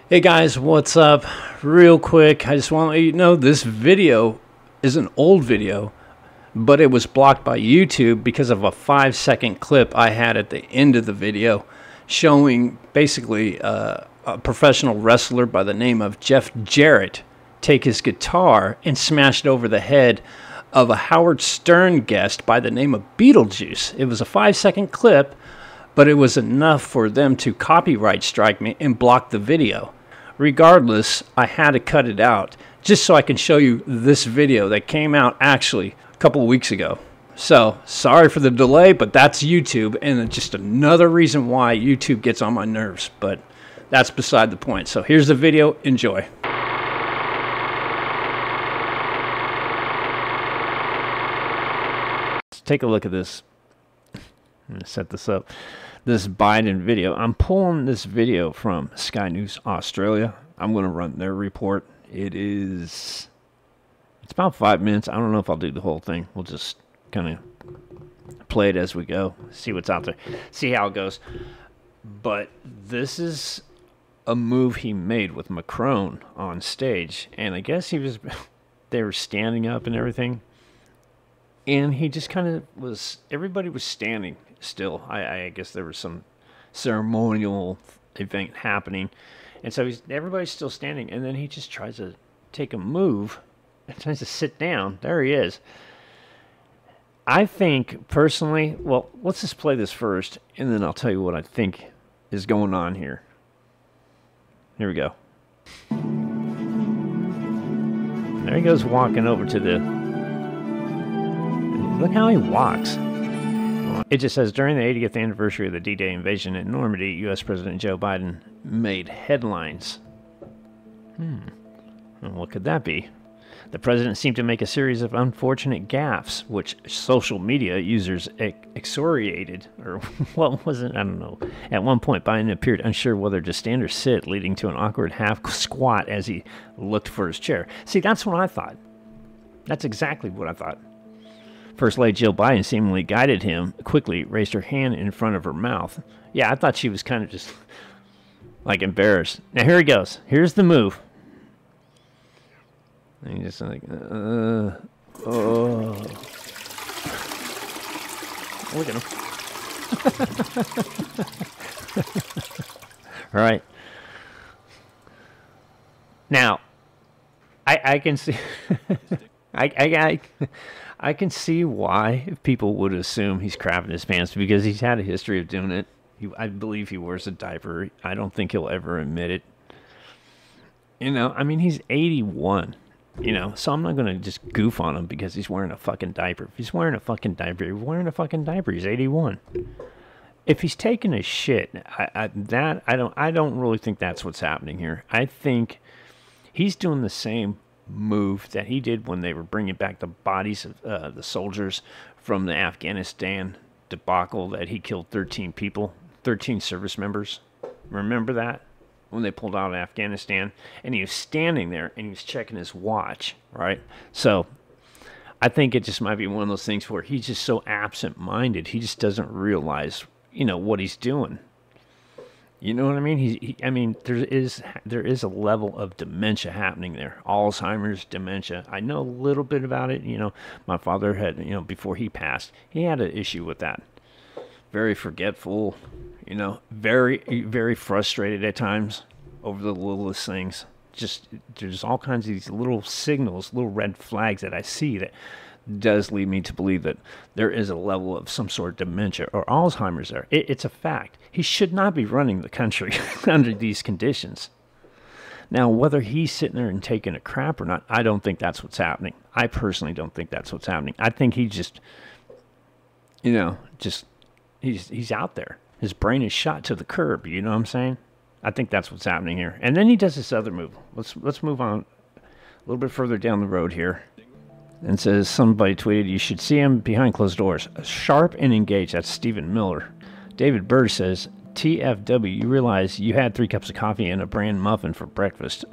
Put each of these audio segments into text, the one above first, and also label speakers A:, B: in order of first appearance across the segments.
A: Hey guys, what's up? Real quick, I just want to let you know this video is an old video, but it was blocked by YouTube because of a 5-second clip I had at the end of the video showing basically a professional wrestler by the name of Jeff Jarrett take his guitar and smash it over the head of a Howard Stern guest by the name of Beetlejuice. It was a 5-second clip, but it was enough for them to copyright strike me and block the video. Regardless, I had to cut it out just so I can show you this video that came out actually a couple of weeks ago. So, sorry for the delay, but that's YouTube, and it's just another reason why YouTube gets on my nerves, but that's beside the point. So here's the video. Enjoy. Let's take a look at this. I'm going to set this up. This Biden video. I'm pulling this video from Sky News Australia. I'm going to run their report. It's about 5 minutes. I don't know if I'll do the whole thing. We'll just kind of play it as we go, see what's out there, see how it goes. But this is a move he made with Macron on stage, and I guess they were standing up and everything, and he just kind of was, everybody was standing still. I guess there was some ceremonial event happening, and so everybody's still standing, and then he just tries to take a move and tries to sit down. There he is. I think personally, well, let's just play this first, and then I'll tell you what I think is going on here. Here we go. There he goes, walking over to the, look how he walks. It just says, during the 80th anniversary of the D-Day invasion in Normandy, U.S. President Joe Biden made headlines. And what could that be? The president seemed to make a series of unfortunate gaffes, which social media users excoriated, or what was it? I don't know. At one point, Biden appeared unsure whether to stand or sit, leading to an awkward half squat as he looked for his chair. See, that's what I thought. That's exactly what I thought. First Lady Jill Biden seemingly guided him, quickly raised her hand in front of her mouth. Yeah, I thought she was kind of just, like, embarrassed. Now, here he goes. Here's the move. And he's just like, oh. Look at him. All right. Now, I can see... I can see why people would assume he's crapping his pants, because he's had a history of doing it. I believe he wears a diaper. I don't think he'll ever admit it. You know, I mean, he's 81, you know, so I'm not going to just goof on him because he's wearing a fucking diaper. If he's wearing a fucking diaper, he's wearing a fucking diaper. He's 81. If he's taking a shit, I don't really think that's what's happening here. I think he's doing the same move that he did when they were bringing back the bodies of the soldiers from the Afghanistan debacle, that he killed 13 people, 13 service members. Remember that? When they pulled out of Afghanistan, and he was standing there and he was checking his watch, right? So I think it just might be one of those things where he's just so absent-minded, he just doesn't realize, you know, what he's doing. You know what I mean? I mean, there is a level of dementia happening there. Alzheimer's, dementia. I know a little bit about it. You know, my father had, you know, before he passed, he had an issue with that. Very forgetful, you know, very, very frustrated at times over the littlest things. Just, there's all kinds of these little signals, little red flags that I see that does lead me to believe that there is a level of some sort of dementia or Alzheimer's there. It's a fact. He should not be running the country under these conditions. Now, whether he's sitting there and taking a crap or not, I don't think that's what's happening. I personally don't think that's what's happening. I think he just, you know, he's out there. His brain is shot to the curb, you know what I'm saying? I think that's what's happening here. And then he does this other move. Let's move on a little bit further down the road here. And says, somebody tweeted, you should see him behind closed doors. Sharp and engaged. That's Stephen Miller. David Bird says, TFW, you realize you had 3 cups of coffee and a bran muffin for breakfast.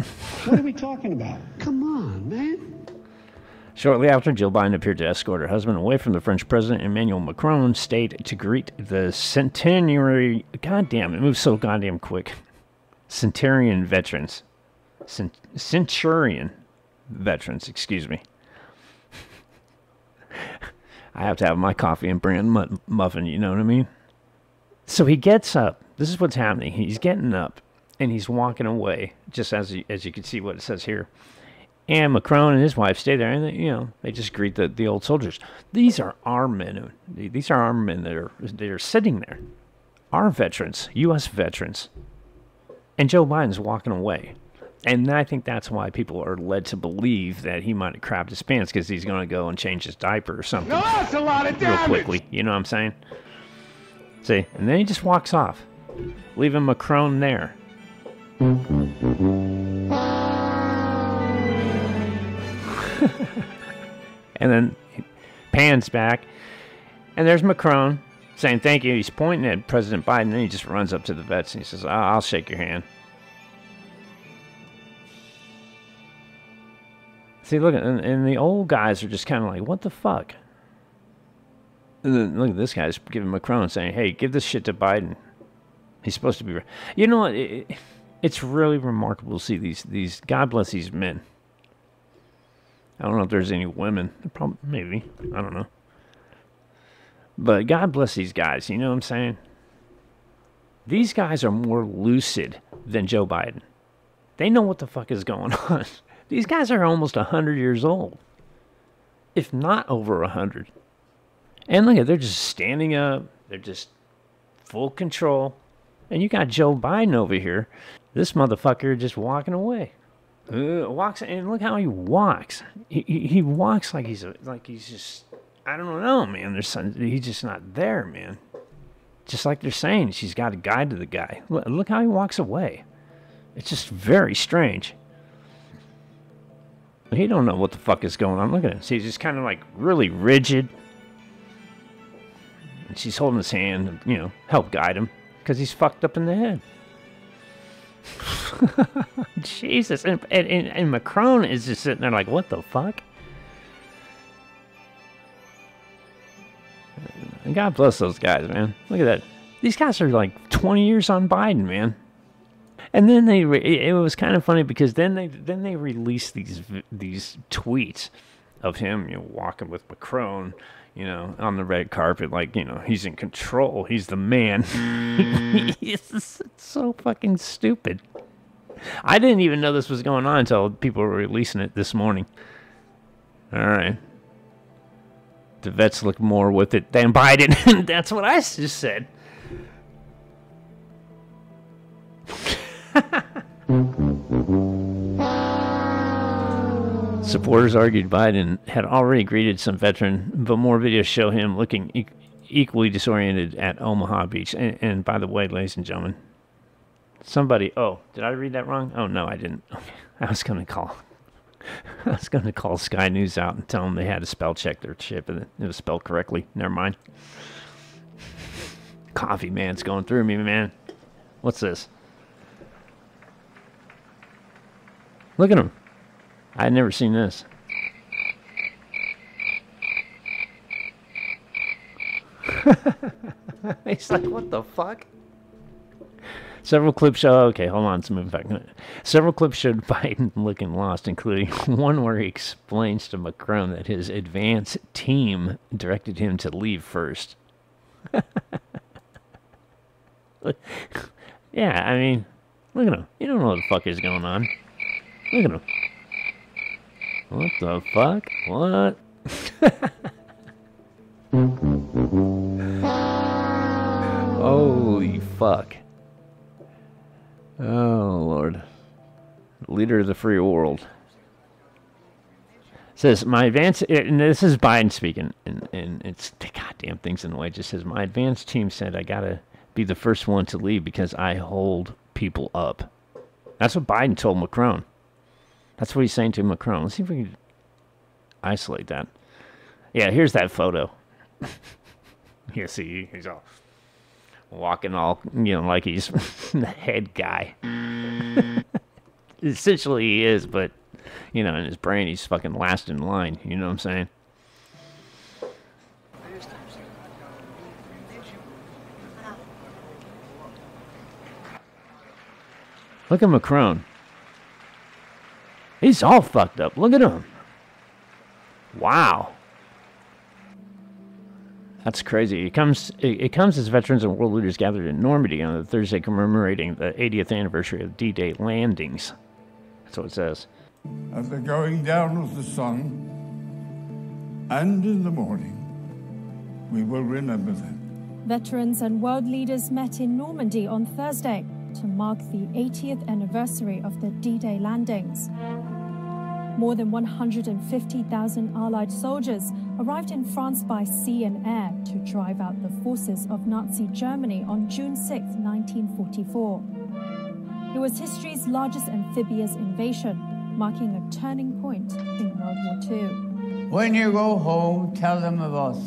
B: What are we talking about? Come on, man.
A: Shortly after, Jill Biden appeared to escort her husband away from the French President Emmanuel Macron, stayed to greet the centenary. Goddamn, it moves so goddamn quick. Centurion veterans. Centurion veterans, excuse me. I have to have my coffee and bran muffin, you know what I mean? So he gets up. This is what's happening. He's getting up, and he's walking away, just as you can see what it says here. And Macron and his wife stay there, and they just greet the old soldiers. These are our men. These are our men that are sitting there. Our veterans, U.S. veterans. And Joe Biden's walking away. And I think that's why people are led to believe that he might have crapped his pants because he's going to go and change his diaper or something.
B: No, that's a lot of damage.
A: Real quickly. You know what I'm saying? See? And then he just walks off, leaving Macron there. And then he pans back, and there's Macron saying thank you. He's pointing at President Biden, and then he just runs up to the vets and he says, I'll shake your hand. See, look, and the old guys are just kind of like, what the fuck? And then look at this guy's giving Macron saying, hey, give this shit to Biden. He's supposed to be... You know what? It's really remarkable to see these... God bless these men. I don't know if there's any women. Probably, maybe. I don't know. But God bless these guys. You know what I'm saying? These guys are more lucid than Joe Biden. They know what the fuck is going on. These guys are almost 100 years old. If not over 100. And look at, they're just standing up. They're just full control. And you got Joe Biden over here. This motherfucker just walking away. Walks, and look how he walks. He walks like he's just, I don't know, man. He's just not there, man. Just like they're saying, she's got a guide to the guy. Look how he walks away. It's just very strange. He don't know what the fuck is going on. Look at him. See, he's just kind of like really rigid. And she's holding his hand, help guide him. Because he's fucked up in the head. Jesus. And Macron is just sitting there like, what the fuck? And God bless those guys, man. Look at that. These guys are like 20 years on Biden, man. And then it was kind of funny because then they released these tweets of him, walking with Macron, on the red carpet, like, he's in control. He's the man. It's so fucking stupid. I didn't even know this was going on until people were releasing it this morning. All right. The vets look more with it than Biden. That's what I just said. Supporters argued Biden had already greeted some veteran, but more videos show him looking equally disoriented at Omaha Beach. And by the way, ladies and gentlemen, somebody... Oh, did I read that wrong? Oh, no, I didn't. Okay. I was going to call Sky News out and tell them they had to spell check their shit, and it was spelled correctly. Never mind. Coffee, man, it's going through me, man. What's this? Look at him. I'd never seen this. He's like, what the fuck? Several clips show... Okay, hold on. Let's move back. Several clips showed Biden looking lost, including one where he explains to Macron that his advance team directed him to leave first. Yeah, I mean, look at him. You don't know what the fuck is going on. Look at him. What the fuck? What? Holy fuck. Oh, Lord. Leader of the free world. Says, my advance... And this is Biden speaking, and it's the goddamn thing's in the way. It just says, my advance team said I gotta be the first one to leave because I hold people up. That's what Biden told Macron. That's what he's saying to Macron. Let's see if we can isolate that. Yeah, here's that photo. You see, he's all walking all, like he's the head guy. Essentially he is, but, in his brain he's fucking last in line. You know what I'm saying? Look at Macron. He's all fucked up. Look at him. Wow. That's crazy. It comes as veterans and world leaders gathered in Normandy on the Thursday commemorating the 80th anniversary of D-Day landings. That's what it says.
C: At the going down of the sun and in the morning, we will remember them.
D: Veterans and world leaders met in Normandy on Thursday to mark the 80th anniversary of the D-Day landings. More than 150,000 Allied soldiers arrived in France by sea and air to drive out the forces of Nazi Germany on June 6, 1944. It was history's largest amphibious invasion, marking a turning point in World War II.
E: When you go home, tell them of us.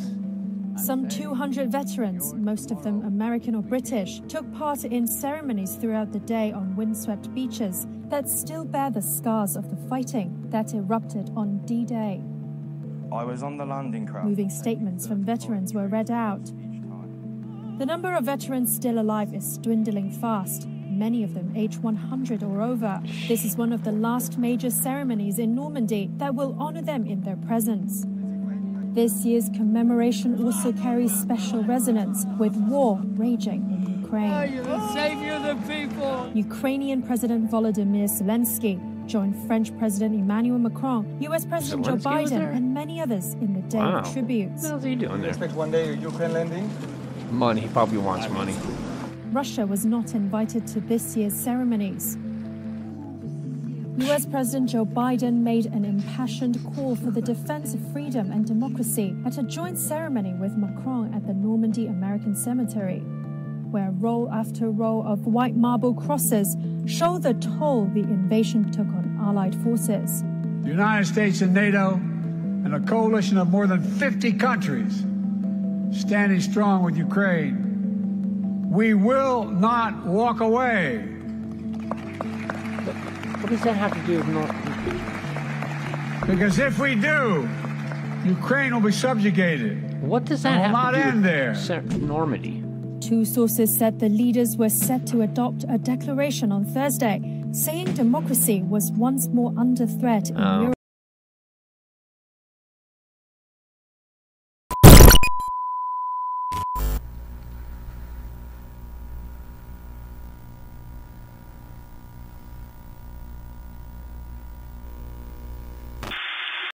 D: Some 200 veterans, most of them American or British, took part in ceremonies throughout the day on windswept beaches that still bear the scars of the fighting that erupted on D-Day.
F: I was on the landing craft.
D: Moving statements from veterans were read out. The number of veterans still alive is dwindling fast, many of them age 100 or over. This is one of the last major ceremonies in Normandy that will honor them in their presence. This year's commemoration also carries special resonance with war raging in Ukraine.
E: You're the savior of the people.
D: Ukrainian President Volodymyr Zelensky joined French President Emmanuel Macron, US President Joe Biden, and many others in the day of tributes.
A: What the hell is he doing there?
F: Expect one day a Ukraine landing?
A: Money. He probably wants money.
D: Russia was not invited to this year's ceremonies. US President Joe Biden made an impassioned call for the defense of freedom and democracy at a joint ceremony with Macron at the Normandy American Cemetery, where row after row of white marble crosses show the toll the invasion took on Allied forces.
B: The United States and NATO and a coalition of more than 50 countries standing strong with Ukraine. We will not walk away.
A: What does that have to do with Normandy?
B: Because if we do, Ukraine will be subjugated.
A: What does that
B: It will
A: have
B: not
A: to do
B: end
A: with
B: there.
A: Normandy?
D: Two sources said the leaders were set to adopt a declaration on Thursday, saying democracy was once more under threat in Europe.